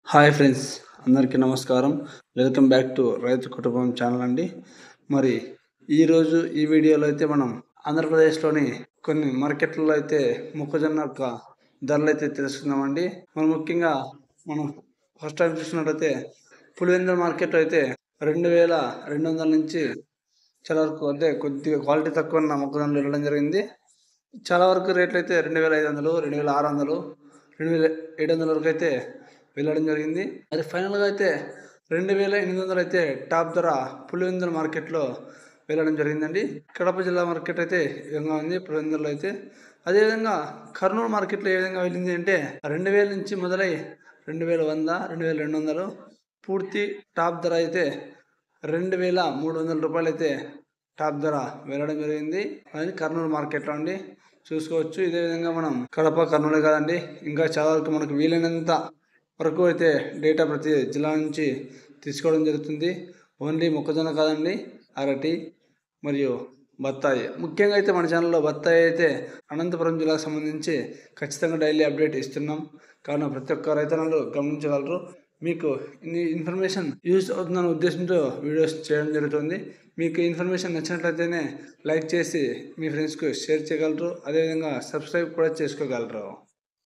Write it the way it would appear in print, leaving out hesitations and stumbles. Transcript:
Hi friends, అందరికీ నమస్కారం. Welcome back to రైతు కుటుంబం ఛానల్ అండి. మరి ఈరోజు ఈ వీడియోలో అయితే మనం ఆంధ్రప్రదేశ్లోని కొన్ని మార్కెట్లలో అయితే మొక్కజొన్న యొక్క ధరలు అయితే తెలుసుకుందామండి. మనం ముఖ్యంగా మనం ఫస్ట్ టైం చూసినట్లయితే పులివెందుల మార్కెట్లో అయితే 2200 నుంచి చాలా వరకు అంటే కొద్దిగా క్వాలిటీ తక్కువ ఉన్న మొక్కజొన్నలు వెళ్ళడం జరిగింది. చాలా వరకు రేట్లు అయితే 2500, 2600, 2700 వరకు అయితే వెళ్ళడం జరిగింది. అది ఫైనల్గా అయితే 2800 అయితే టాప్ ధర పులివెందుల మార్కెట్లో వెళ్ళడం జరిగిందండి. కడప జిల్లా మార్కెట్ అయితే ఈ విధంగా ఉంది పులివెందులలో అయితే. అదేవిధంగా కర్నూలు మార్కెట్లో ఏ విధంగా వెళ్ళింది అంటే 2000 నుంచి మొదలై 2100, 2200 పూర్తి టాప్ ధర అయితే 2300 రూపాయలు అయితే టాప్ ధర వెళ్ళడం జరిగింది. అది కర్నూలు మార్కెట్లో అండి, చూసుకోవచ్చు. ఇదే విధంగా మనం కడప, కర్నూలే కాదండి, ఇంకా చాలా వరకు మనకు వీలైనంత వరకు అయితే డేటా ప్రతి జిల్లా నుంచి తీసుకోవడం జరుగుతుంది. ఓన్లీ మొక్కజొన్న కాదండి, అరటి మరియు బత్తాయి. ముఖ్యంగా అయితే మన ఛానల్లో బత్తాయి అయితే అనంతపురం జిల్లాకు సంబంధించి ఖచ్చితంగా డైలీ అప్డేట్ ఇస్తున్నాం. కావున ప్రతి ఒక్క రైతన్నలు గమనించగలరు. మీకు ఇన్ఫర్మేషన్ యూజ్ అవుతుందన్న ఉద్దేశంతో వీడియోస్ చేయడం జరుగుతుంది. మీకు ఇన్ఫర్మేషన్ నచ్చినట్లయితేనే లైక్ చేసి మీ ఫ్రెండ్స్కి షేర్ చేయగలరు. అదేవిధంగా సబ్స్క్రైబ్ కూడా చేసుకోగలరు.